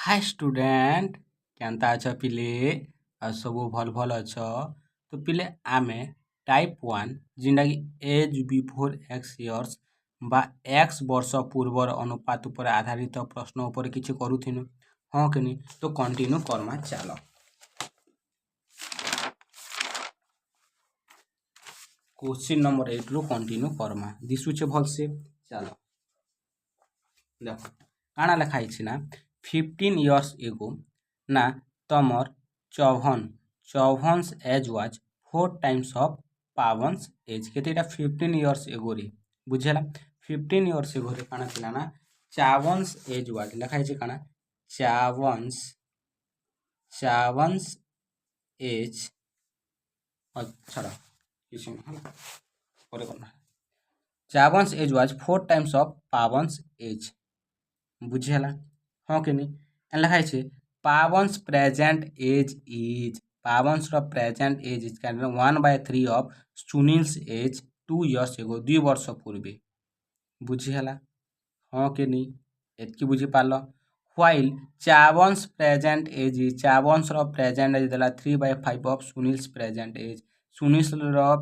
Hi student केनता अछ पिले आ सबू भल भल अछ तो पिले आमे टाइप 1 जिंदा कि एज बिफोर एक्स इयर्स बा एक्स वर्ष पूर्वर अनुपात उपर आधारित प्रश्न उपर किछि करूथिनु हाँ कि नहीं तो कंटिन्यू करमा चलो क्वेश्चन नंबर 8 रो कंटिन्यू करमा दिसुचे भल से चलो देखो काना लेखा है ना 15 years ago ना तमर Chavan's age was 4 times of Pavan's age केते 15 years ago रे बुझेला 15 years ago रे काना थिला ना चावन्स एज वाज लेखा है काना चावन्स एज अच्छा किसी करे करना Chavan's age was 4 times of Pavan's age बुझेला हाँ कि नहीं लिखा है Pavan's present age is Pavan's present age is 1/3 of Sunil's age 2 years एगो 2 वर्ष पूर्वे बुझेला हाँ कि नहीं एतकी बुझी पाल while Chavan's present age is Chavan's present age देला 3/5 of Sunil's present age Sunil's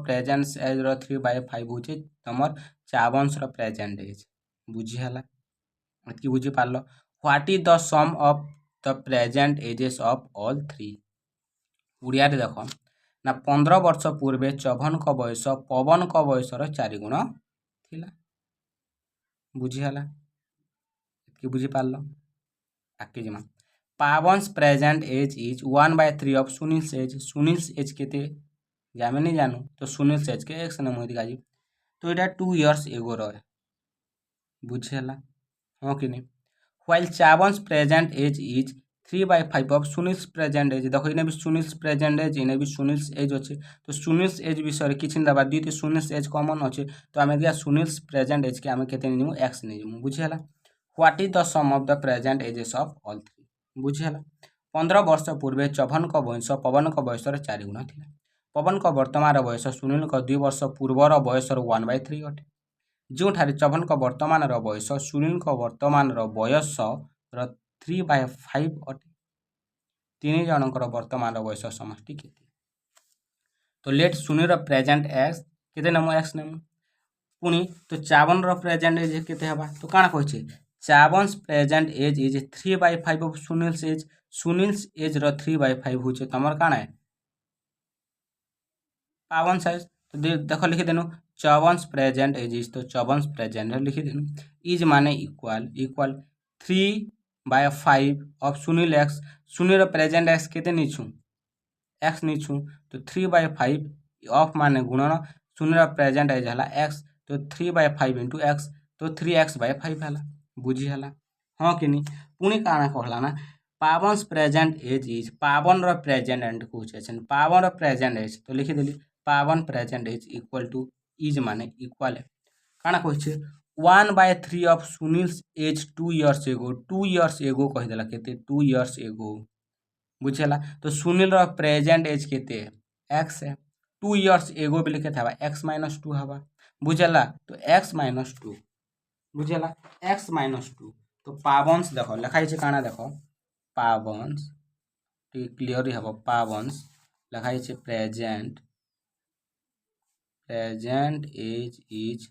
present age 3/5 होचे तमर चावन्स प्रेजेंट एज बुझेला एतकी बुझी पाल what is the sum of the present ages of all three Odia रे देख ना 15 वर्ष पूर्वे चौभन का बयस पवन का बयसर 4 गुण थिला बुझीला एतकी बुझी पाल आके जिमा Pavan's present age is 1/3 of Sunil's age केते जामे नहीं जानू तो सुनील्स एज के एक्स ने मोदी गाजी तो एटा 2 years एगो रहे बुझेला हाँ कि नहीं while Chavan's present age is 3/5 of Sunil's present age देखो इने भी सुनील्स प्रेजेंट एज इने भी सुनील्स एज अच्छे तो सुनील्स एज विषय किछि दबा दी सुनील्स एज कॉमन अच्छे तो आमे दिया सुनील्स प्रेजेंट एज के आमे केते निमु एक्स निमु बुझेला what is the sum of the present ages of all three बुझेला 15 वर्ष पूर्वे चौभन का बयस पवन का बयसर 4 गुण थिला पवन का वर्तमान बयस सुनील का 2 वर्ष पूर्वर बयसर 1/3 अटे जो चौभन वर्तमान बयस सुनील वर्तमान बयस 3/5 अटे तीन जनकर वर्तमान बयस समष्टि केते तो लेट सुनील प्रेजेंट एक्स केते नेमु एक्स नेमु पुनी तो चावन प्रेजेंट एज केते हबा तो काना कहछे Chavan's present age is 3/5 of Sunil's age 3/5 होचे तमर काना है पावन साइज तो देखो लिखि देनु चौवन्स प्रेजेंट एज इज तो चौवन्स प्रेजेंट लिखि देनु इज माने equal 3/5 of Sunil x Sunil present x केते नीछु एक्स नीछु तो 3/5 ऑफ माने गुणन सुनील प्रेजेंट एज हला एक्स तो 3/5 इंटू एक्स तो 3x/5 हला बुझी हला हाँ कि नहीं पुणी काना कहला ना Pawan's present age is Pawan present and कहछन पावन प्रेजेंट एज तो लिखि देली Pawan present age equal to is माने इक्वल है काना कहछे 1/3 ऑफ सुनील्स एज 2 years एगो 2 years एगो कह देला केते 2 years एगो बुझेला तो सुनील प्रेजेंट एज केते एक्स है 2 years एगो भी लिखे था x-2 हवा बुझेला तो x-2 बुझेला x-2 तो पावन्स देखो लिखाई छे काना देखो पावन्स क्लियर ही हबो पावन्स लिखाई छे present age is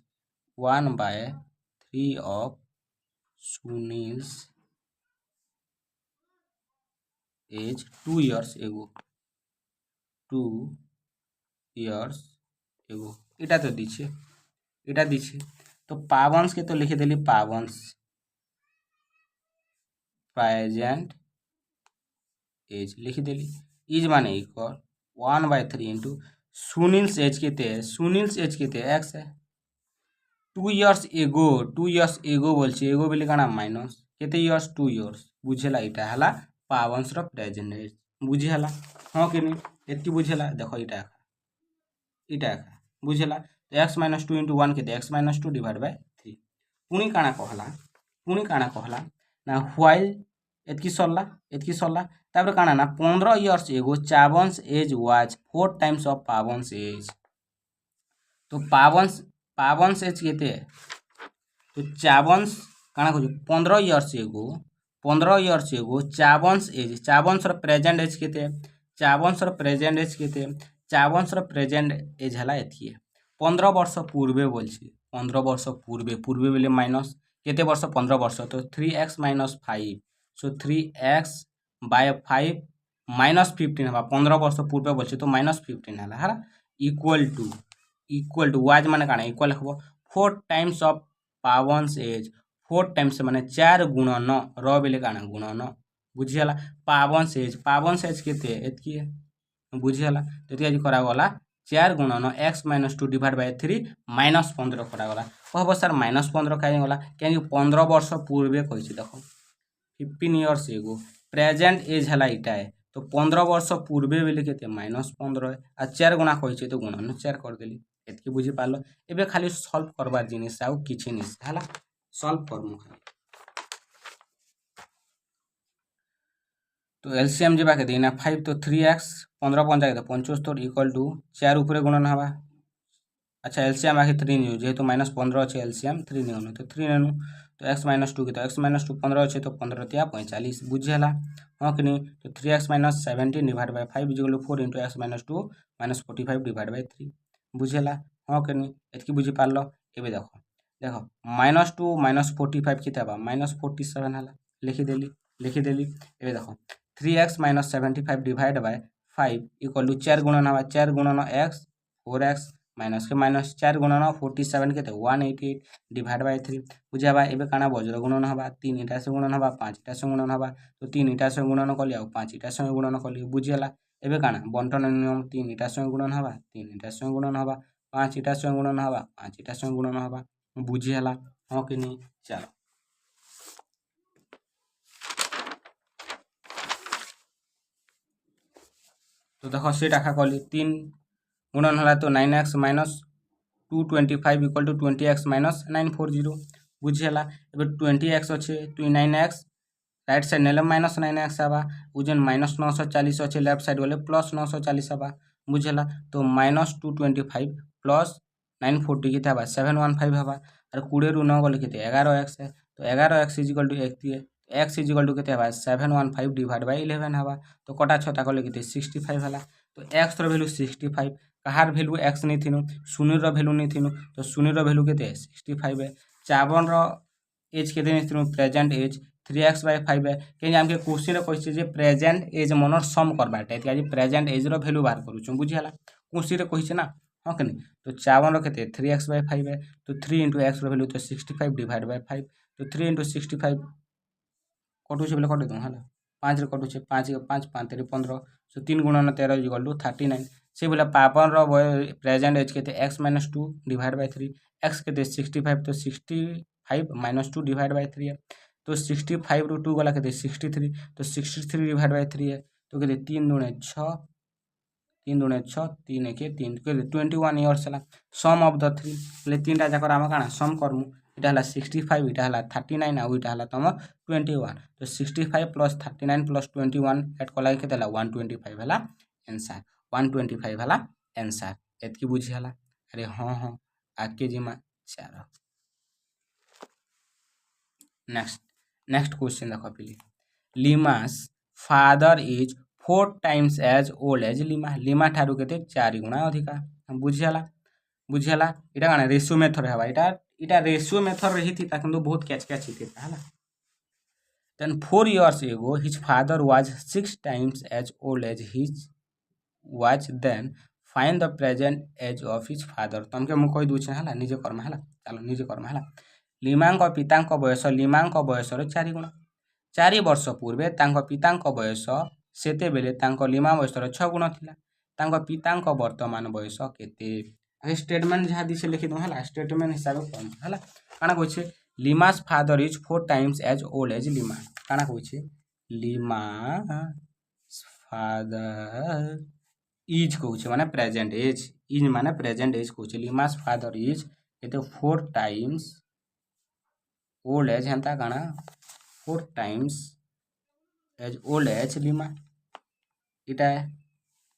1/3 of Sunil's age 2 years एगो 2 years एगो इटा तो दीछे तो पावन्स के तो लिखे देली पावन्स प्रेजेंट एज लिखि देली इज माने इक्वल 1/3 इंटू सुनील्स एज केते एक्स है 2 years एगो बोलछे एगो बेले काना माइनस केते इयर्स 2 years बुझेला इटा हला पावन्स प्रेजेंट एज बुझेला हाँ कि नहीं एतकी बुझेला देखो इटा बुझेला तो x-2 इंटू 1 केते x-2 डिवाइड बाय 3 पुणी काना कहला ना व्हाइल एतकी सरला तापर काना ना 15 years ago Chavan's age was 4 times of Pavan's age तो पावन्स एज केते तो चावन्स काना कहू 15 years एगो 15 इयर्स एगो चावंस एज चावंसर प्रेजेंट एज केते चावंसर प्रेजेंट एज केते चावंसर प्रेजेंट एज हला एथि 15 वर्ष पूर्वे बोलछि 15 वर्ष पूर्वे पूर्वे बेले माइनस केते वर्ष 15 वर्ष तो 3x - 5 सो 3x बाय 5 -15 हवा 15 वर्ष पूर्वे बोलछि तो -15 हला हला इक्वल टू वाज माने काना इक्वल हबो 4 टाइम्स ऑफ पावंस एज 4 टाइम्स माने 4 गुणन र बेले काना गुणन बुझियला पावंस एज केते एतकी बुझियला तेति आज करा गला 4 गुणन x - 2 डिवाइड बाय 3 -15 करा गला कहबो सर -15 काहे गला क्याकि 15 वर्ष पूर्वे कहिछि देखो 15 इयर्स एगो प्रेजेंट एज हला इटा है तो 15 वर्ष पूर्वे बेले केते -15 आ 4 गुणा कहिछि तो गुणन 4 कर देली एतकी बुझि पालो एबे खाली सॉल्व करबार जिनिस आउ किछि निस हला सॉल्व करमु खाली तो एलसीएम जेबा के देना 5 तो 3x 15 पंजा के 75 इक्वल टू 4 ऊपर गुणन हवा अच्छा एलसीएम आके 3 न्यू जेहेतु -15 अछि एलसीएम 3 न्यू तो 3 नेनु तो x - 2 के तो x - 2 15 अछि तो 15 तिया 45 बुझियला हां कि नहीं तो 3x - 17 divide by 5 equal to 4 * x - 2 - 45 divide by 3 बुझियला हां कि नहीं एतकी बुझि पारलो एबे देखो देखो -2 - 45 किते बा -47 हला लिखि देली एबे देखो 3x - 75 divide by 5 equal to 4 गुणन हवा 4 गुणन x 4x माइनस के माइनस 4 गुणन 47 केते 188 डिवाइड बाय 3 बुझाबा एबे काना वज्र गुणन हवा 3 इटा से गुणन हवा 5 इटा से गुणन हवा तो 3 इटा से गुणन कली आ 5 इटा से गुणन कली बुझियला एबे काना बंटन नियम 3 इटा से गुणन हवा 3 इटा से गुणन हवा 5 इटा से गुणन हवा 5 इटा से गुणन हवा बुझियला हां कि नहीं चलो तो देखो से टाका कली 3 गुणन हला तो 9x - 225 इक्वल टू 20x - 940 बुझियला एबे 20x अछि तो 9x राइट साइड नेले -9x आबा उजन -940 अछि लेफ्ट साइड वाले +940 आबा बुझियला तो -225 प्लस 940 किते आबा 715 आबा और 20 रु 9 गले किते 11x है तो 11x = 1 x = किते आबा 715 डिवाइड बाय 11 आबा तो कटा छटा गले किते 65 हला तो x रो वैल्यू 65 कहार वैल्यू x नहीं थिनु सुनीर रो वैल्यू नहीं थिनु तो सुनीर रो वैल्यू केते 65 है चावन रो एज केते नहीं थिनु प्रेजेंट एज 3x / 5 है के हमके क्वेश्चन रे कहै छै जे प्रेजेंट एज मनर सम करबाटे एति प्रेजेंट एज रो वैल्यू बाहर करू छु बुझियला क्वेश्चन रे कहै छै ना हां कि नहीं तो 54 रो केते 3x / 5 है तो 3 * x रो वैल्यू तो 65 डिवाइड बाय 5 तो 3 * 65 कटू छै बेले कटे दो हला 5 रे कटू छै 5 के 5 5 3 15 सो 3 * 13 = 39 से बोला पावन रो प्रेजेंट एज केते x - 2 डिवाइड बाय 3 x केते 65 तो 65 - 2 डिवाइड बाय 3 है तो 65 रो 2 गला केते 63 तो 63 डिवाइड बाय 3 है तो केते 3 * 6 3 * 6 3 के 3 केते 21 इयर्स हला सम ऑफ द 3 ले तीनटा जाकर हम काना सम करमु इटा हला 65 इटा हला 39 आ इटा हला तम 21 तो 65 + 39 + 21 ऐड कला केते हला 125 हला आंसर 125 हला आंसर एतकी बुझी हला अरे हां हां आके जिमा 4 नेक्स्ट क्वेश्चन देखो पहले Lima's father is 4 times as old as Lima ठारू केते 4 गुणा अधिका बुझियला इटा गाना रेशियो मेथड हवा इटा रेशियो मेथड रही थी किंतु बहुत कैच हिते हला then 4 years ago his father was 6 times as old as his was then find the present age of his father तमके मु कहि दुछ हला निजे कर्म हला चलो निजे कर्म हला लिमांक पितांक बयस लिमांक बयसर 4 गुण 4 वर्ष पूर्वे तांक पितांक बयस सेते बेले तांक लिमा बयसर 6 गुण थिला तांक पितांक वर्तमान बयस केते स्टेटमेंट जहा दिसे लिखि दो हला स्टेटमेंट हिसाब कोन हला काना कहै छै Lima's father is 4 times as old as Lima काना कहै छै लिमा फादर इज कहै छै माने प्रेजेंट एज इज माने प्रेजेंट एज कहै छै लिमास फादर इज केते 4 टाइम्स ओल्ड एज हंता काना 4 टाइम्स एज ओल्ड एज लिमा इटा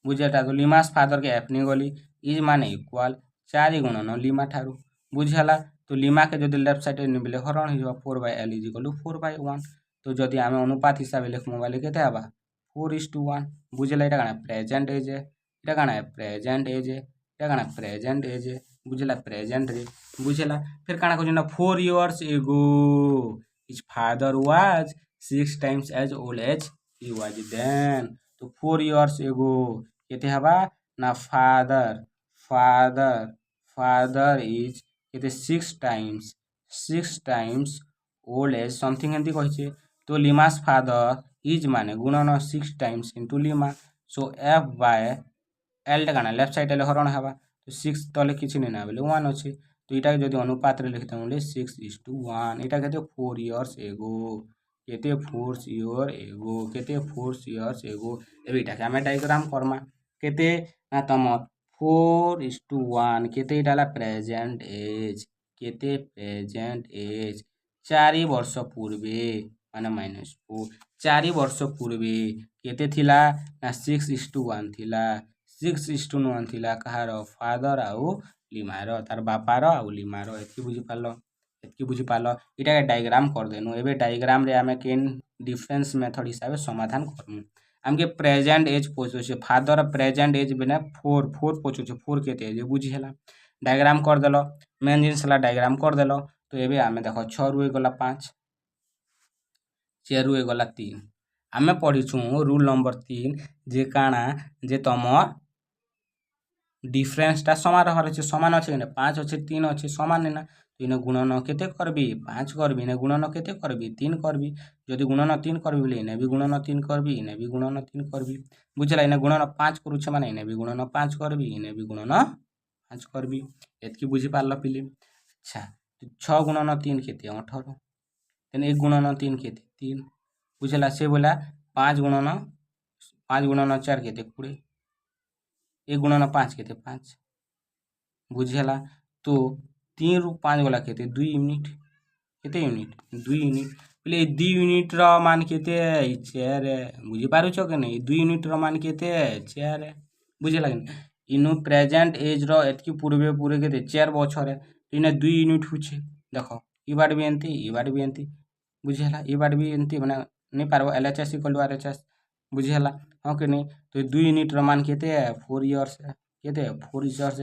बुझेटा तो लिमास फादर के एफनी गली इज माने इक्वल 4 गुणन लिमा ठारू बुझला तो लिमा के जदि लेफ्ट साइड ने बेले हरण हिजबा 4/l = 4/1 तो जदि आम अनुपात हिसाब से लिखमु बोले के 4:1 बुझेगा यहाँ कण प्रेजेंट एज यहाँ कण प्रेजेंट एज यहाँ कण प्रेजेंट एज बुझेगा प्रेजेंट रे बुझेगा फिर कण कहना 4 years ago his father was 6 times as old as he was then तो 4 years एगो केते हवा ना फादर फादर फादर इज केते 6 times ओल्ड एज समथिंग एमती कही तो लिमास फादर इज माने गुणन 6 times into lima so F by L टा कण लेफ्ट साइड हरण हवा तो 6 तले किसी नहीं ना बोले 1 अच्छे तो यहाँ जब अनुपात लिखते बोले 6:1 यहाँ कहते 4 years एगो केते 4 years एगो केते 4 years एगो एटा के आम डायग्राम करमा केते ना तमर 4:1 केते इटा प्रेजेंट एज केते प्रेजेंट एज 4 वर्ष पूर्वे माने -4 4 वर्ष पूर्वे केते थिला ना 6:1 थिला 6:1 थिला कहार फादर आउ लिमार तार बापार आउ लिमार एतकी बुझी पाल इटा डायग्राम कर देनु एबे डायग्राम रे आमे केन डिफरेंस मेथड हिसाब से समाधान करमु आमके प्रेजेंट एज पहुंचे फादर प्रेजेंट एज बिना 4 पहुंचे 4 केते एज बुझी हला डायग्राम कर देलो मेन जिनिस हला डायग्राम कर देलो तो एबे आमे देखो 6 रु गला 5 4 रु गला 3 आमे पढ़िछु रूल नंबर 3 जे काना जे तमर डिफरेंस टा समान रहर अछि समान अछि ने 5 अछि 3 अछि समान ना तो इने गुणन केते करबी 5 करबी इने गुणन केते करबी 3 करबी जदि गुणन 3 करबी बोले इने भी गुणन 3 करबी इने भी गुणन 3 करबी बुझला इने गुणन 5 करू छ माने इने भी गुणन 5 करबी इने भी गुणन 5 करबी एतकी बुझी पारल पिली अच्छा 6 गुणन 3 केते 18 देन 1 गुणन 3 केते 3 बुझला से बोला 5 गुणन 4 केते 20 1 गुणन 5 केते 5 बुझेला तो 3 रु 5 गला केते 2 यूनिट केते यूनिट 2 यूनिट पहले 2 यूनिट रो मान केते 4 बुझी पारु छ के नहीं 2 यूनिट रो मान केते 4 बुझेला कि इनु प्रेजेंट एज रो एतकी पूर्वे पूरे केते 4 बछरे इने 2 यूनिट हुचे देखो ई बार भी एंती बुझेला ई बार भी एंती माने नहीं पारबो एलएचएस इक्वल टू आरएचएस बुझेला हां के नहीं तो 2 यूनिट रो मान केते 4 इयर्स केते 4 इयर्स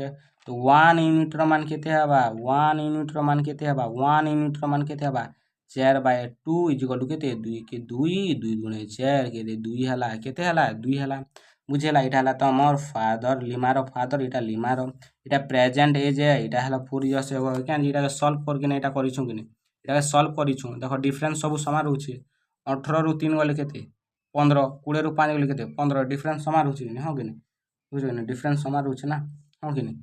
तो 1 यूनिट रो मान केते हबा 1 यूनिट रो मान केते हबा 1 यूनिट रो मान केते हबा 4/2 इक्वल टू केते 2 के 2 2 गुणे 4 केते 2 हला केते हला 2 हला बुझेला इटा हला तमर फादर लिमारो फादर इटा लिमारो इटा प्रेजेंट एज है इटा हला 4 इयर्स एगो क्या इटा सॉल्व करके ना इटा करिछु कि इटा सॉल्व करिछु देखो डिफरेंस सब समान रहउछि 18 रु 3 गले केते 15 20 रु 5 गले केते 15 डिफरेंस समान रहउछि कि हो कि नहीं बुझो कि डिफरेंस समान रहउछि ना हो कि नहीं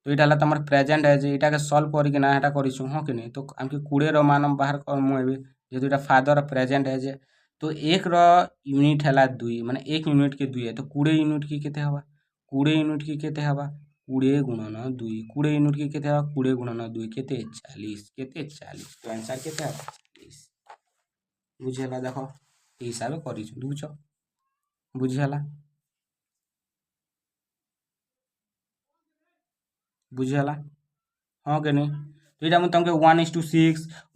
तो इटा हला तमर प्रेजेंट एज इटा के सॉल्व करके ना इटा करिछु हो कि नहीं तो हमके 20 रो मान बाहर करमु एबे जेतु इटा फादर प्रेजेंट एज तो 1 रो यूनिट हला 2 माने 1 यूनिट के 2 है तो 20 यूनिट की केते हवा 20 यूनिट की केते हवा 20 गुणन 2 20 यूनिट की केते हवा 20 गुणन 2 केते 40 तो आंसर केते हवा 40 बुझेला देखो ए हिसाब करिछु बुझो बुझेला बुझेला हाँ के नहीं तो यहाँ मुझे तुमको 1:6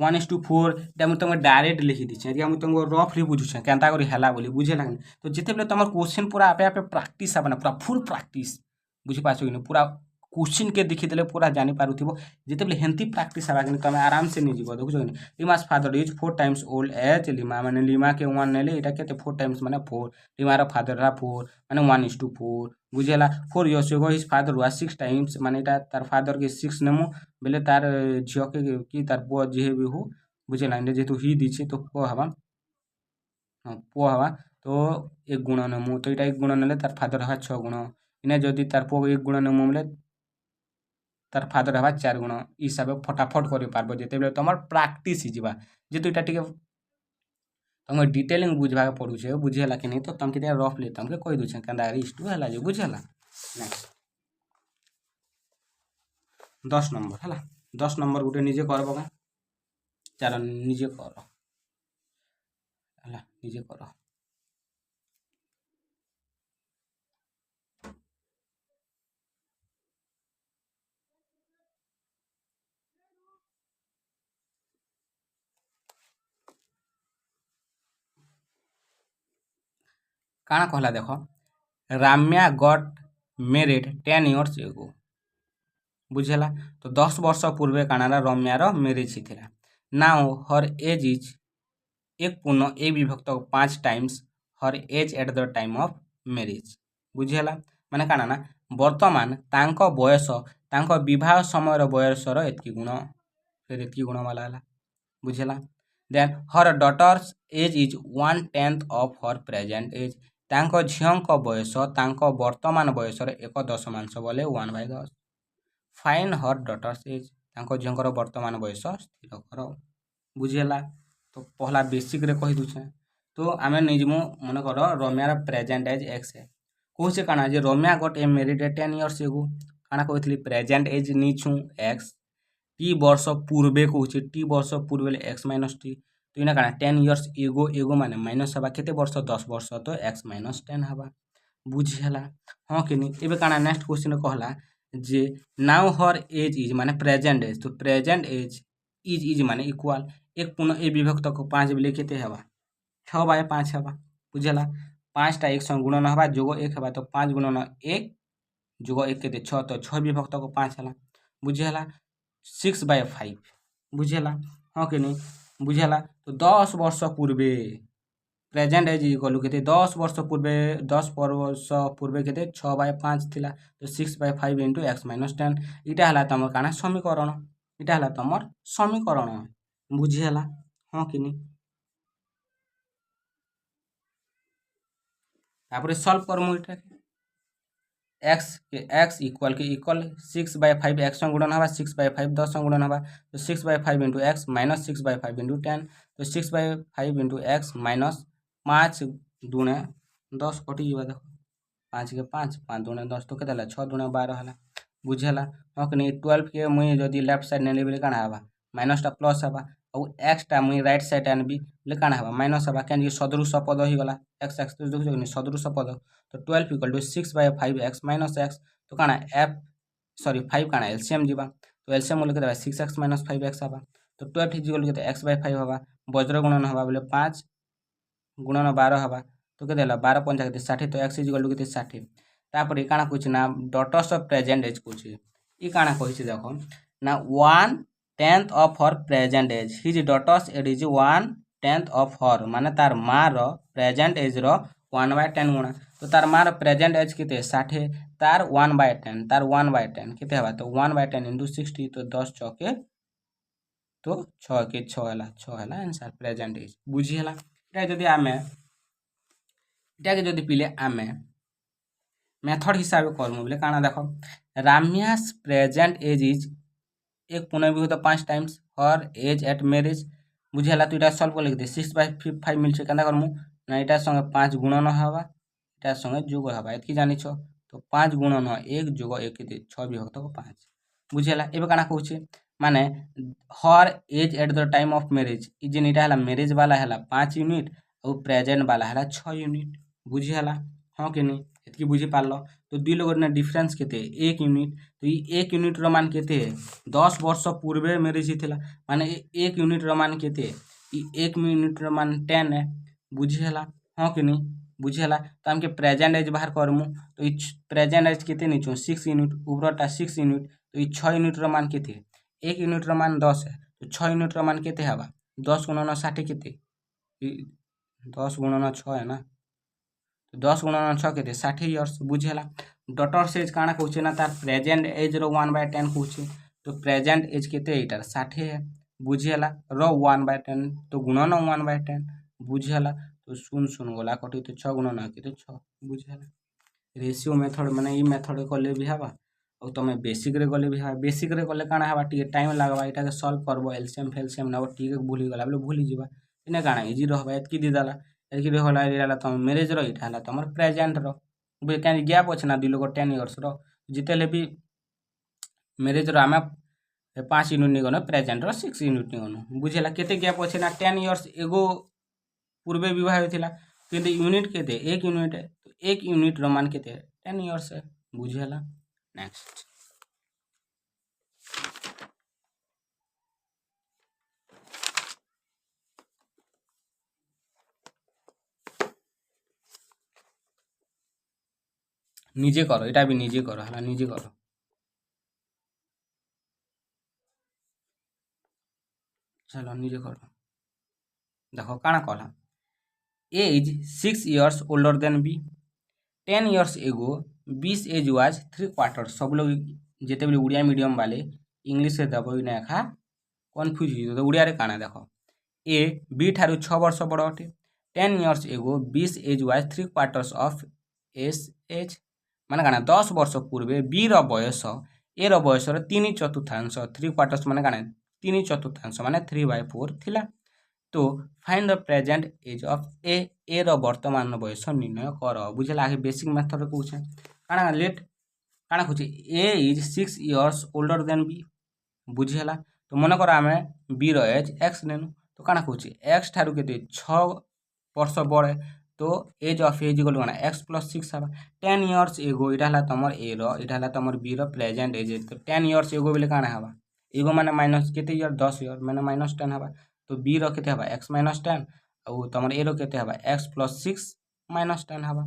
1:4 इटा मुझे तुमको डायरेक्ट लिखी दी या मुझे तुमको रफली बुझुछे केनता करी हैला बोली बुझे लागनी तो जिते बेले तुम क्वेश्चन पूरा आपे आपे प्रैक्टिस आबना पूरा फुल प्रैक्टिस बुझी पाछो कि पूरा क्वेश्चन के देखी देले पूरा जानि पारुथिबो जिते बेले हेंती प्रैक्टिस आबा कि तुम आराम से नहीं जीवो देखो कि Lima's father is 4 times old as Lima माने लिमा के 1 नेले इटा केते 4 times माने 4 लिमार फादर रा 4 माने 1:4 बुझेला 4 इयर्स एगो हिज फादर हुआ 6 times माने इटा तार फादर के 6 नेमु बेले तार झियो के कि तार पुआ जे भी हो बुझेला इंदे जेतु ही दिछि तो पुआ हवा पुआ हवा तो 1 गुण नेमु तो इटा 1 गुण नेले तार फादर हवा 6 गुण इने जदि तार पुआ 1 गुण नेमु बेले तार फादर हवा 4 गुण ई हिसाब फटाफट करि पारबो जेते बेले तमर प्रैक्टिस हि जिबा जेतु इटा टिके तुम डिटेलिंग बुझवा पड़ू छे बुझेला कि नहीं तो तुम के रफली तुमके कहि दउ छे केंदा इष्टू हला जे बुझेला नेक्स्ट 10 नंबर हला 10 नंबर गुटे निजे करबो का चलो निजे करो हला निजे करो କାଣା କହିଲା ଦେଖ, Ramya got married 10 years ago। ବୁଝିହେଲା। ତ 10 ବର୍ଷ ପୂର୍ବେ କାଣା ହେଲା, ରମ୍ୟାର ମ୍ୟାରେଜ୍ ହେଇଥିଲା। Now her age is 1 times her age at the time of marriage. ବୁଝିହେଲା। ମାନେ କାଣା ନା, ବର୍ତ୍ତମାନ ତାଙ୍କ ବୟସ, ତାଙ୍କ ବିବାହ ସମୟର ବୟସର ଏତିକି ଗୁଣ, ଫେର୍ ଏତିକି ଗୁଣ ବାଲା ହେଲା। ବୁଝିହେଲା। Then her daughter's age is 1/10 of her present age. ତାଙ୍କ ଝିଅଙ୍କ ବୟସ ତାଙ୍କ ବର୍ତ୍ତମାନ ବୟସର 1/10 ବୋଲେ 1/10। Find her daughter's age. ତାଙ୍କ ଝିଅଙ୍କର ବର୍ତ୍ତମାନ ବୟସ ସ୍ଥିର କର। ବୁଝିହେଲା। ତ ପହଲା ବେସିକ୍ରେ କହି ଦଉଛେ। ତ ଆମେ ନେଇଯିମୁ ମନେକର ରମ୍ୟାର ପ୍ରେଜେଣ୍ଟ ଏଜ୍ x है। କହୁଛେ କାଣା ଯେ ରମ୍ୟା ଗଟ୍ ଏ ମ୍ୟାରିଡ୍ 10 years ago। କାଣା କହିଥିଲି, ପ୍ରେଜେଣ୍ଟ ଏଜ୍ ନେଇଛୁଁ x, ଟି ବର୍ଷ ପୂର୍ବେ କହୁଛେ, ଟି ବର୍ଷ ପୂର୍ବେ ବେଲେ x - t। ତ ଇନା କାଣା 10 years ago, ଏଗୋ ମାନେ ମାଇନସ୍ ହେବା କେତେ ବର୍ଷ, 10 ବର୍ଷ, ତ x - 10 ହେବା। ବୁଝିହେଲା। ହଁ କି ନି। ଏବେ କାଣା ନେକ୍ସଟ क्वेश्चन कहला जे नाउ हर एज इज माने प्रेजेंट एज। तो प्रेजेंट एज इज माने इक्वल 1 पुनः ए विभक्त को 5 बेले केते हेबा, 6/5 हेबा। बुझेला। 5 टा 1 संग गुणन हेबा, जोग 1 हेबा। तो 5 गुणन 1 जोग 1 केते 6, तो 6 विभक्त को 5 हेला। बुझेला। 6/5। बुझेला। हाँ कि नहीं। बुझेला। तो 10 वर्ष पूर्वे प्रेजेंट एज इक्वल केते 10 वर्ष पूर्वे, 10 वर्ष पूर्वे केते 6/5 थिला। तो 6/5 इंटू x - 10। इटा हला तमर काना समीकरण, इटा हला तमर समीकरण। बुझिहेला। हाँ कि नहीं। तापरे सॉल्व करमु इटा x इक्वल 6/5 x संग गुणन हवा, 6/5 10 संग गुणन हवा। तो 6/5 इंटू x माइनस 6/5 इंटू 10। तो 6/5 इंटू x माइनस 5 दुणे 10 कटि जीवा। देखो 5 के 5 5 दुणे 10, तो केते हला 6 दुणे 12 हला। बुझेला। हाँ कि नहीं। 12 के मुई जदि लेफ्ट साइड नेले बेले काଣା हवा, माइनस टा प्लस हवा। और x टा मुई राइट साइड आनबी बेले काଣା हवा, माइनस हवा। क्या सदृश पद ही गला, x तो देखो कि सदृश पद। तो 12 equal to 6/5 x minus x। तो काଣା फाइव काଣା एलसीएम जीवा। तो एलसीएम बोले केते 6x - 5x हवा। तो 12 इक्वल केते x/5 हवा। वज्र गुणन हवा बोले 5 गुणन 12 हवा। तो केते हला 12 पंजा केते 60। तो x इक्वल टू केते 60। तापर काଣା कहछि ना, डॉटर्स ऑफ प्रेजेंट एज कहछि। ई काଣା कहछि देखो ना, 1/10 of her present age. His daughters age is 1/10 of her, माने तार मार प्रेजेंट एज रो 1/10 गुणा। तो तार मार प्रेजेंट एज केते 60, तार 1/10 केते हवा। तो 1/10 इंटू 60। तो 10 चौके तो 6 के 6 हला, 6 हला आंसर प्रेजेंट एज। बुझी हला। इटा जदि आमे इटा के जदि पिले आमे मेथड हिसाब करमु बोले काଣା देखो, Ramya's present age is 1 times her age at marriage. बुझेला। तो इटा सॉल्व कर लिखते 6/5 मिलछे। केंदा करमु ना, इटा संगे 5 गुणन हवा, इटा संगे जोग हवा। एतकी जानिछ। तो 5 गुणन 1 जोग 1 केते 6 विभक्त 5। बुझेला। एबे काଣା कहूचे माने her age at the time of marriage. इ जेन इटा हला मैरिज वाला हला 5 यूनिट और प्रेजेंट वाला हला 6 यूनिट। बुझेला। हाँ कि नहीं। एतकी बुझी पारलो। तो दुई लोग ने डिफरेंस केते 1 यूनिट। तो ये 1 यूनिट रो मान केते 10 वर्ष पूर्वे मैरिज हिथिला, माने 1 यूनिट रो मान केते 1 यूनिट रो मान 10 है। बुझेला। हाँ कि नहीं। बुझेला। तो हमके प्रेजेंट एज बाहर करमु। तो इ प्रेजेंट एज केते निचो 6 यूनिट, ऊपरटा 6 यूनिट। तो इ 6 यूनिट रो मान केते 1 यूनिट रो मान 10 है। तो 6 यूनिट रो मान केते हवा, 10 गुणन 60 केते 10 गुणन 6 है ना। 10 गुणन 6 केते 60 इयर्स। बुझेला। डॉटर्स एज काଣା कहूचे ना, तार प्रेजेंट एज रो 1/10 कहूचे। तो प्रेजेंट एज केते इटार 60 है। बुझेला। रो 1/10 तो गुणन 1/10। बुझेला। तो 0 गला कटी। तो 6 गुणन केते 6। बुझेला। रेशियो मेथड माने ई मेथड कले भी हवा और तमे बेसिक रे गले भी हवा। बेसिक रे गले काଣା हवा, टिके टाइम लागबा। इटा के सॉल्व करबो, एलसीएम फेलसीएम नबो, टिके भूली गला बोले भूली जिबा। इने काଣା इजी रहबा। एतकी दी देला, एतकी रे होला इला तम मैरिज रो, इटा हला तमर प्रेजेंट रो। बे कानी गैप अछि ना, दुई लोग 10 इयर्स रो। जितेले भी मैरिज रो आमे 5 यूनिट नि गनो, प्रेजेंट रो 6 यूनिट नि गनो। बुझेला। केते गैप अछि ना, 10 इयर्स एगो पूर्वे विवाह होइथिला, किंतु यूनिट केते 1 यूनिट है। तो 1 यूनिट रो मान केते 10 इयर्स है। बुझेला। नेक्स्ट निजे कर एटा भी निजे कर है निजे कर चलो निजे कर देख काଣା कहला A is 6 years older than B 10 years ago B's as was 3/4 सब लोग जिते भी उड़िया मीडियम वाले इंग्लिश से दब ना खा कन्फ्यूज हो तो उड़िया काଣା देख ए बी ठारू 6 वर्ष बड़ अटे 10 years ago 20 age was 3/4 of S age माने काଣା 10 वर्ष पूर्वे बी रो बयस ए रो बयस 3/4 3/4 माने काଣା 3/4 माने 3/4 थिला तो find the present age of A रो वर्तमान बयस निर्णय कर बुझला आगे बेसिक मेथड रे कहूछे काଣା लेट काଣା कहूछे A is 6 years older than B बुझला तो मन कर आमे बी रो एज एक्स नेनु तो काଣା कहूछे एक्स ठारू केते 6 वर्ष बड़े तो एज ऑफ एज इक्वल काଣା एक्स प्लस 6 हबा 10 इयर्स एगो इटा हला तमर ए रो इटा हला तमर बी रो प्रेजेंट एज तो 10 इयर्स एगो बेले काଣା हबा एगो माने माइनस केते इयर 10 इयर माने माइनस 10 हबा तो बी रो केते हबा एक्स माइनस 10 और तमर ए रो केते हबा एक्स प्लस 6 माइनस 10 हबा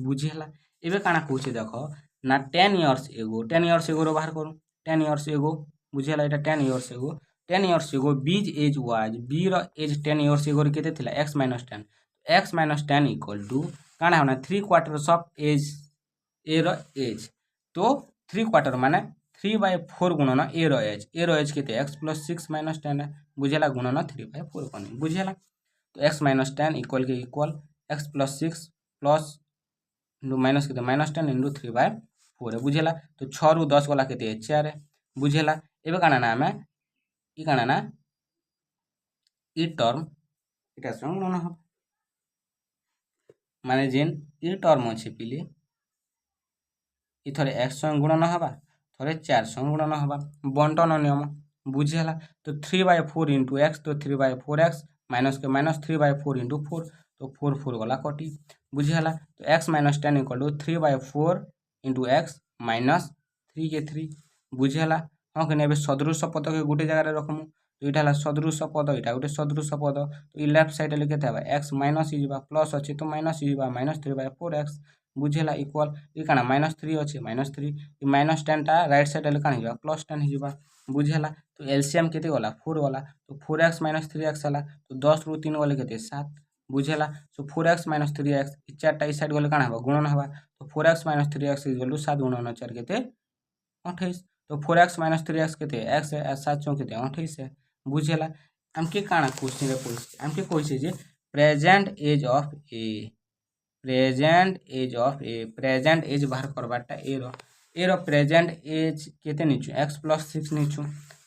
बुझेला एबे काଣା कहूछे देखो ना 10 इयर्स एगो रो बाहर करू 10 इयर्स एगो बुझेला एटा 10 इयर्स एगो 10 years ago B's age was B रो एज 10 इयर्स एगो रे केते थिला X minus 10 X minus 10 equal to काଣା होना 3/4 ऑफ एज ए रो एज तो 3/4 माने 3/4 गुणन ए रो एज केते एक्स प्लस 6 माइनस 10 है बुझेला गुणन 3/4 कनी बुझेला तो एक्स माइनस 10 इक्वल के equal X plus 6 plus into minus केते माइनस 10 इंटू 3/4 है बुझेला तो 6 रु 10 गला केते 4 है बुझेला एबे काଣା ना हमें ई काଣା ना ई टर्म इटा संग गुणन हो माने जेन ई टर्म अछि पिले ई थरे x संग गुणन हबा थरे 4 संग गुणन हबा बंटन नियम बुझेला तो 3/4 इंटू x तो 3/4x माइनस के माइनस 3/4 इंटू 4 तो 4 4 गला कटी बुझेला तो x minus 10 equal to 3/4 into x minus 3 के 3 बुझेला हाँ कि नहीं सदृश पद के गोटे जगह रखमु तो इटा सदृश पद इटा गोटे सदृश पद तो ई लेफ्ट साइड ले केते हबा x माइनस इजिबा प्लस अछि तो माइनस इजिबा माइनस 3/4x बुझेला इक्वल ई काना माइनस 3 अछि माइनस 3 ई माइनस 10 टा राइट साइड ले काना हिबा प्लस 10 हिबा बुझेला तो एलसीएम केते गला 4 गला तो 4x माइनस 3x हला तो 10 रु 3 गले केते 7 बुझेला सो 4x माइनस 3x ई चारटा ई साइड गले काना हबा गुणन हबा तो 4x minus 3x equal to 7 गुणन 4 केते 28 तो 4x माइनस 3x केते x है 7 चौक केते 28 है बुझेला हमके काना क्वेश्चन रे पड़छ हमके कहै जे present age of A present age बाहर करबाटा ए रो प्रेजेंट एज केते निचु x प्लस 6 निचु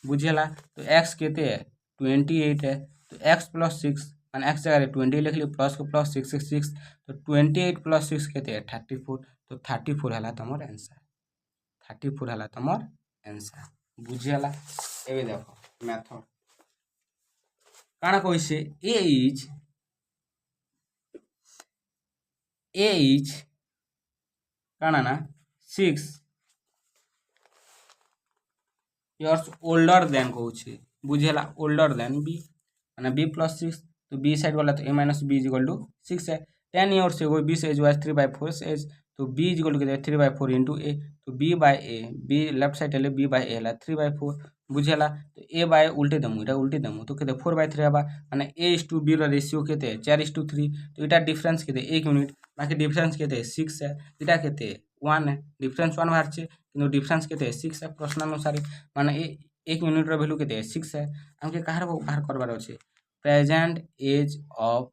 बुझेला तो x केते है 28 है तो x प्लस 6 माने x जगह 20 लिख ली प्लस के प्लस 6 6 तो 28 प्लस 6 केते है 34 तो 34 हला तमर आंसर 34 हला तमर आंसर बुझेला एबे देखो मेथड काना कइसे ए इज काना ना 6 इयर्स ओल्डर देन कहूछे बुझेला ओल्डर देन बी माने बी प्लस 6 तो बी साइड वाला तो a minus b equal to 6 है 10 years ago 20 age was 3/4 age तो b equal to 3/4 into a तो b by a b left side ले b बाय a हला 3/4 बुझेला तो a बाय उल्टे दमु इटा उल्टे दमु तो केते 4/3 हबा माने a/b रो रेशियो केते 4:3 तो इटा डिफरेंस केते 1 यूनिट बाकी डिफरेंस केते 6 है इटा केते 1 है डिफरेंस 1 बाहर छे किंतु डिफरेंस केते 6 है प्रश्न अनुसार माने 1 यूनिट रो वैल्यू केते 6 है हमके कहार बाहर करबार अछि प्रेजेंट एज ऑफ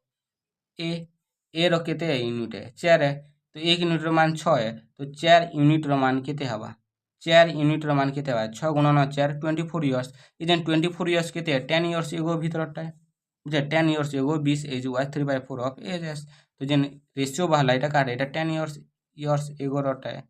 ए रो केते यूनिट है 4 है तो 1 यूनिट रो मान 6 है तो 4 यूनिट रो मान केते हबा 4 यूनिट रो मान केते हबा 6 गुणन 4 24 इयर्स इदेन 24 इयर्स केते 10 इयर्स एगो भीतरटा जे 10 years ago 20 age was 3/4 of as तो जेन रेशियो बहला एटा काटे एटा 10 इयर्स एगो रोटा है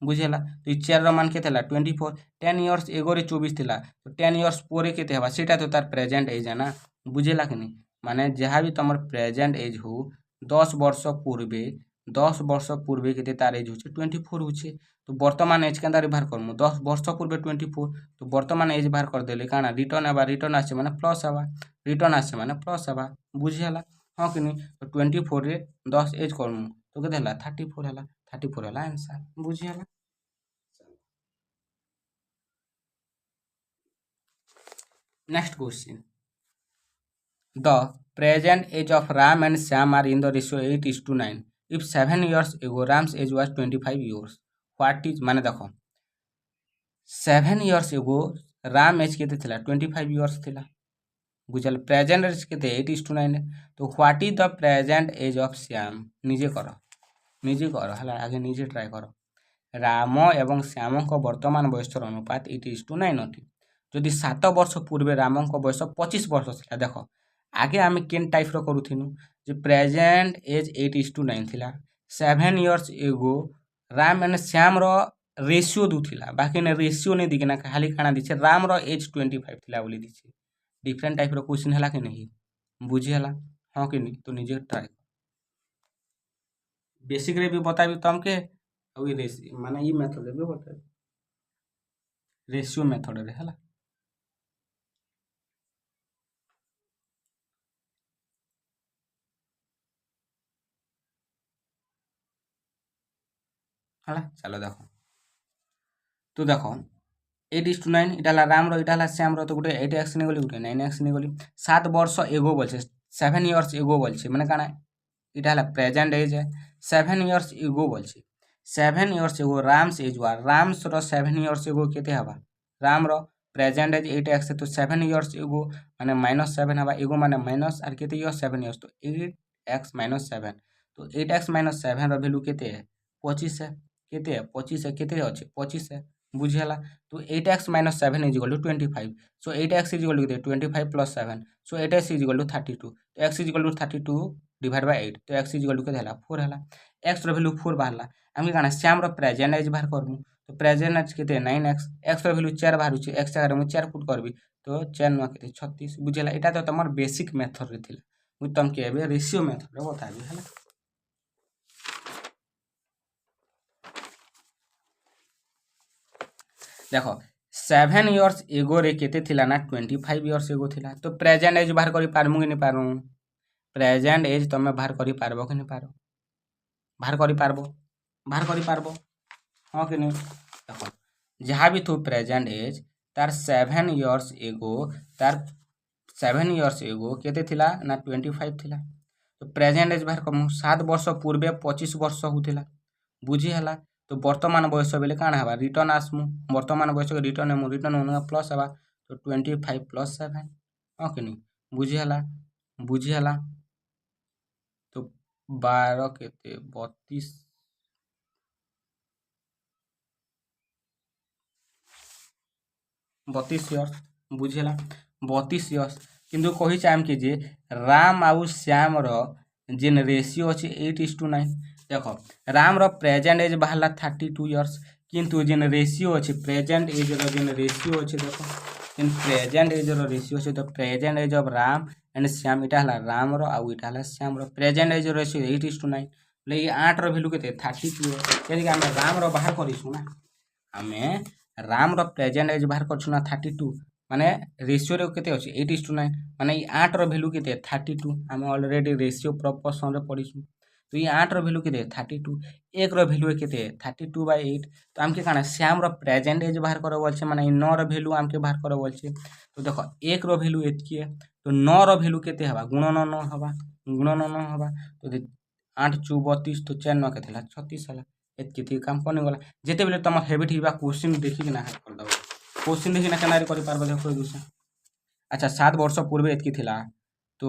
बुझेला तो ई 4 रो मान केते हला 24 10 इयर्स एगो रे 24 थिला तो 10 इयर्स पोरे केते हबा सेटा तो तार प्रेजेंट एज है ना बुझेला कि नहीं माने जहाँ भी तमर प्रेजेंट एज हो 10 वर्ष पूर्वे केते तार एज होचे 24 होचे तो वर्तमान एज केंदा रे बाहर करमु 10 वर्ष पूर्वे 24 तो वर्तमान एज बाहर कर देले काना रिटर्न आसे माने प्लस हबा रिटर्न आसे माने प्लस हबा बुझेला हां कि नहीं तो 24 रे 10 एज करमु तो केते हला 34 हला 34 हला आंसर बुझी हला। Next question the present age of Ram and Shyam are in the ratio 8:9 if 7 years ago Ram's age was 25 years what is माने देखो 7 years ago राम एज केते थिला 25 years थिला बुझल प्रेजेंट एज केते 8:9 तो what is the present age of Shyam निजे करो हला आगे निजे ट्राई करो राम एवं श्याम वर्तमान बयसर अनुपात 8:9 अटे जदि 7 वर्ष पूर्वे राम बयस 25 वर्ष था देख आगे आम केन टाइप करूँ जे प्रेजेंट एज 8:9 थिला 7 years एगो राम एंड श्याम रेशियो दूला बाकी ने रेशियो नहीं दिखना खाली काना दीछे राम एज 25 थिला बोली दीछे डिफरेंट टाइप क्वेश्चन है कि नहीं बुझी है हाँ कि नहीं तो निजे ट्राई बेसिक रे भी बताबी तुमके माने ये मेथड भी बता रेशियो मेथड रे हला हला चलो देखो तो देखो 8:9 इटा राम इटा श्याम तो गोटे 8x नहीं गली गोटे 9x नहीं गली 7 वर्ष एगो बोलছে 7 years एगो बोलছে माने काना इटा प्रेजेंट एज है 7 years एगो बोलছে 7 years एगो राम्स एज हुआ राम्स 7 years एगो केते हवा राम प्रेजेंट एज 8x तो 7 years एगो माने -7 हवा एगो माने माइनस और केते इयर 7 years तो 8x - 7 तो 8x - 7 रो वैल्यू केते है 25 है केते है 25 है केते अछि 25 है बुझेला तो 8x - 7 is equal to 25 so 8x is equal to 25 + 7 so 8x is equal to 32 तो x is equal to 32 divide by 8 तो x इज इक्वल टू केते हला 4 हला x रो वैल्यू 4 बाहरला हम काना श्याम रो प्रेजेंट एज बाहर करमु तो प्रेजेंट एज केते 9x x रो वैल्यू 4 बाहर होची x जगह मु 4 पुट करबी तो 4 9 केते 36 बुझेला एटा तो तमर बेसिक मेथड रे थिला मु तमके एबे रेशियो मेथड रे बताबी हला देखो 7 years एगो रे केते थिला ना 25 years एगो थिला तो प्रेजेंट एज बाहर करी पारमु कि नहीं पारमु प्रेजेंट एज तमे बाहर करी पारबो कि नहीं पारो बाहर करी पारबो हाँ कि नहीं देखो जहाँ भी थो प्रेजेंट एज तार 7 years एगो तार 7 years एगो केते थिला ना 25 थिला तो प्रेजेंट एज बाहर करमु 7 वर्ष पूर्वे 25 वर्ष होतिला बुझी हला तो वर्तमान बयस बेले काना हवा रिटर्न आसमु वर्तमान बयस के रिटर्न हमु रिटर्न होना प्लस हवा तो 25 + 7 हाँ कि नहीं बुझी हला तो 12 केते 32 इयर्स बुझी हला 32 इयर्स किंतु कही चाहम कि जे राम आउ श्याम रो जेन रेशियो अछि 8:9 देखो राम रो प्रेजेंट एज बाहरला 32 इयर्स किंतु जेन रेशियो अछि प्रेजेंट एज रो जेन रेशियो अछि देखो इन प्रेजेंट एज रो रेशियो अछि तो present age of Ram and Shyam इटा हला राम रो आउ इटा हला श्याम रो प्रेजेंट एज रेशियो 8:9 ले 8 रो वैल्यू केते 32 यदि हम राम रो बाहर करिसु ना हमें राम रो प्रेजेंट एज बाहर करछु ना 32 माने रेशियो रे केते अछि 8:9 माने 8 रो वैल्यू केते 32 हम ऑलरेडी रेशियो प्रोपोर्शन रे पढिसु तो ये 8 रो वैल्यू केते 32 1 रो वैल्यू केते 32/8 तो हमके काना श्याम रो प्रेजेंट एज बाहर करो बोलछे माने 9 रो वैल्यू हमके बाहर करो बोलछे तो देखो 1 रो वैल्यू एतकी है तो 9 रो वैल्यू केते हवा गुणन 9 हवा तो 8 * 32 तो 4 9 केते हला 36 हला एतकी थी काम कोनी गला जेते बेले तमर हेबिट हिबा क्वेश्चन देखि कि ना हल कर दबो क्वेश्चन देखि ना केना करि पारबो देखो दूसरा अच्छा 7 वर्ष पूर्वे एतकी थिला तो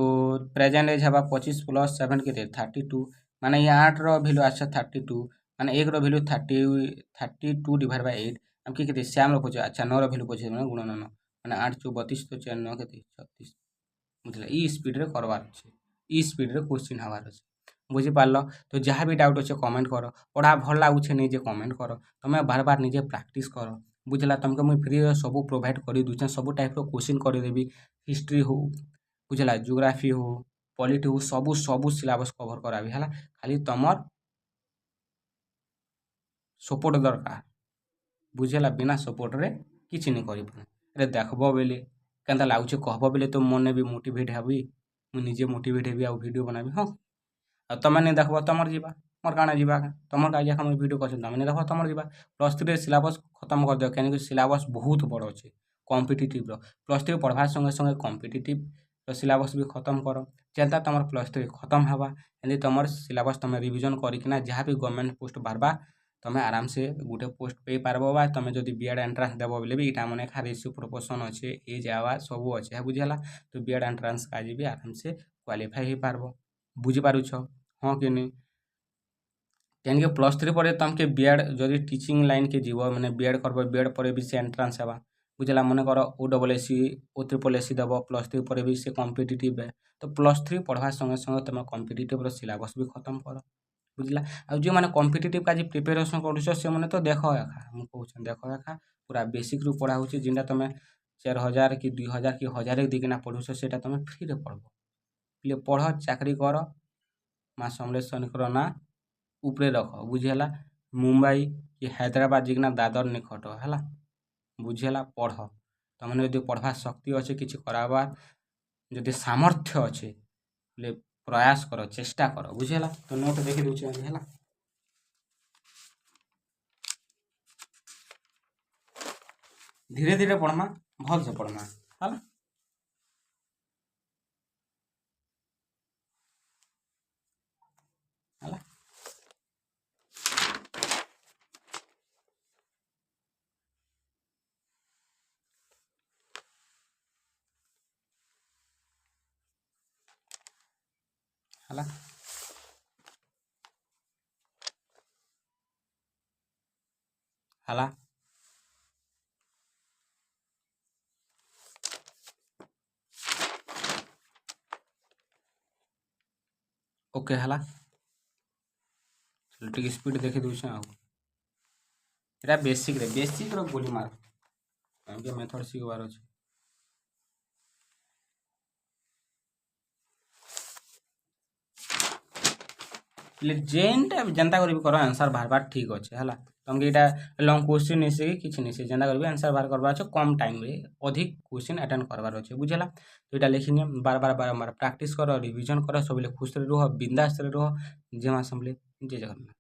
प्रेजेंट एज हवा 25 + 7 केते 32 माने ये 8 रो वैल्यू अच्छा 32 माने 1 रो वैल्यू 32 डिवाइड बाय 8 हम की केते श्याम रो पूछे अच्छा 9 रो वैल्यू पूछे गुणन 9 माने 8 * 32 तो 4 9 केते 36 बुझला ई स्पीड रे करवार छै ई स्पीड रे क्वेश्चन हवार छै बुझी पारलो तो जहाँ भी डाउट अच्छे कमेंट करो पढ़ा भल लगुचे निजे कमेंट करो तुम्हें बार बार निजे प्रैक्टिस करो बुझला तुमको मुझे फ्री सब प्रोवाइड कर दूचे सब टाइप क्वेश्चन करदेवी हिस्ट्री हो बुझला जियोग्राफी हो पॉलिटी हो सबू सबू सिलेबस कवर कराबी है खाली तुमर सपोर्ट दरकार बुझेला बिना सपोर्ट रे किसी नहीं कर अरे देखब बेले केन्ता लगुचे कहब बेले तो मन भी मोटिवेट हेबी मुझे मोटिवेट हेबी आ वीडियो बनाबी हाँ तुम नहीं देखब तुम जीवा मोर काଣା ଯିବା ତମର କାଜି ଏକା ମୁଇଁ ଭିଡ଼ିଓ କରିଛି ତମେ ଦେଖ ତମର ଯିବା +3 ସିଲାବସ୍ ଖତମ କରିଦିଅ କାହିଁକି ସିଲାବସ୍ ବହୁତ ବଡ଼ ଅଛି କମ୍ପିଟିଟିଭ୍ର +3 ପଢ଼ବାର୍ ସଙ୍ଗେ ସଙ୍ଗେ କମ୍ପିଟିଟିଭ୍ର ସିଲାବସ୍ ବି ଖତମ କର ଯେନ୍ତା ତମର +3 ଖତମ ହେବା ଏମିତି ତମର ସିଲାବସ୍ ତମେ ରିଭିଜନ୍ କରିକିନା ଯାହା ବି ଗଭର୍ଣ୍ଣମେଣ୍ଟ ପୋଷ୍ଟ ବାହାରବା ତମେ ଆରାମସେ ଗୋଟେ ପୋଷ୍ଟ ପାଇପାରବ ବା ତମେ ଯଦି ବିଏଡ଼୍ ଏଣ୍ଟ୍ରାନ୍ସ ଦେବ ବୋଲେ ବି ଇଟା ମାନେ ଏକା ରେସିଓ ପ୍ରୋପୋର୍ସନ୍ ଅଛି ଏଜ୍ ଆୱାର ସବୁ ଅଛି ହେ ବୁଝିହେଲା ତ ବିଏଡ଼୍ ଏଣ୍ଟ୍ରାନ୍ସ କାଜି ବି ଆରାମସେ କ୍ୱାଲିଫାଏ ହେଇପାରବ ବୁଝିପାରୁଛ ହଁ କି ନି କେନିକେ +3 ପରେ ତମକେ ବିଏଡ଼୍ ଯଦି টিচিং ଲାଇନ୍କେ ଯିବ ମାନେ ବିଏଡ଼୍ କରବ ବିଏଡ଼୍ ପରେ ବି ସେ ଏଣ୍ଟ୍ରାନ୍ସ ହେବା ବୁଝିଲା ମନେକର OSSC OSSC ଦେବ +3 ପରେ ବି ସେ କମ୍ପିଟିଟିଭ୍ ତ +3 ପଢ଼ବା ସଙ୍ଗେ ସଙ୍ଗେ ତମେ କମ୍ପିଟିଟିଭ୍ର ସିଲାବସ୍ ବି ଖତମ କର ବୁଝିଲା ଆଉ ଯେଉଁମାନେ କମ୍ପିଟିଟିଭ୍ କାଜି ପ୍ରିପାରେସନ୍ କରୁଛ ସେମାନେ ତ ଦେଖ ଏକା ମୁଁ କହୁଛେ ଦେଖ ଏକା ପୁରା ବେସିକ୍ରୁ ପଢ଼ା ହେଉଛି ଯେନ୍ଟା ତମେ 4000 କି 2000 କି 1000 ଦେଇକିନା ପଢ଼ୁଛ ସେଇଟା ତମେ ଫ୍ରିରେ ପଢ଼ବ ହେଲେ ପଢ଼ ଚାକିରି କର ମା ସମଲେଶ୍ୱରୀଙ୍କର ନାଁ উপরে রখ বুঝিହେଲା মুম্বাই କି ହାଇଦ୍ରାବାଦ ଯାଇକିନା ଦାଦର ନିକଟ ହେଲା ବୁଝିହେଲା ପଢ଼ ତମେ ଯଦି ପଢ଼ବା ଶକ୍ତି ଅଛି କିଛି କରାବାର ଯଦି ସାମର୍ଥ୍ୟ ଅଛି ହେଲେ ପ୍ରୟାସ କର ଚେଷ୍ଟା କର ବୁଝିହେଲା ତ ନୋଟ୍ ଦେଖି ଦେଉଛି ହେଲା ଧୀରେ ଧୀରେ ପଢ଼ମା ଭଲସେ ପଢ଼ମା ହେଲା ହେଲା ହେଲା ହେଲା ଓକେ ହେଲା ଟିକେ ସ୍ପିଡ୍ ଦେଖି ଦେଉଛେ ଆଉ ଏଇଟା ବେସିକ୍ର ଗୋଲି ମାର କାହିଁକି ମେଥଡ଼ ଶିଖିବାର ଅଛି ହେଲେ ଯେନ୍ଟା ଯେନ୍ତା କରିବି କର ଆନ୍ସର୍ ବାହାରବାର ଠିକ୍ ଅଛି ହେଲା ତମକେ ଏଇଟା ଲଙ୍ଗ୍ କ୍ୱେଶ୍ଚିନ୍ ନିଶି କିଛି ନିଶି ଯେନ୍ତା କରିବି ଆନ୍ସର୍ ବାହାର କରବାର ଅଛି କମ୍ ଟାଇମ୍ରେ ଅଧିକ କ୍ୱେଶ୍ଚିନ୍ ଆଟେଣ୍ଡ କରବାର ଅଛି ବୁଝିଲା ତ ଏଇଟା ଲେଖିନିଅ ବାରବାର ପ୍ରାକ୍ଟିସ୍ କର ରିଭିଜନ୍ କର ସବୁବେଳେ ଖୁସିରେ ରୁହ ବିନ୍ଦାସରେ ରୁହ ଜୟ ମା ସମଲେଇ ଜୟ ଜଗନ୍ନାଥ।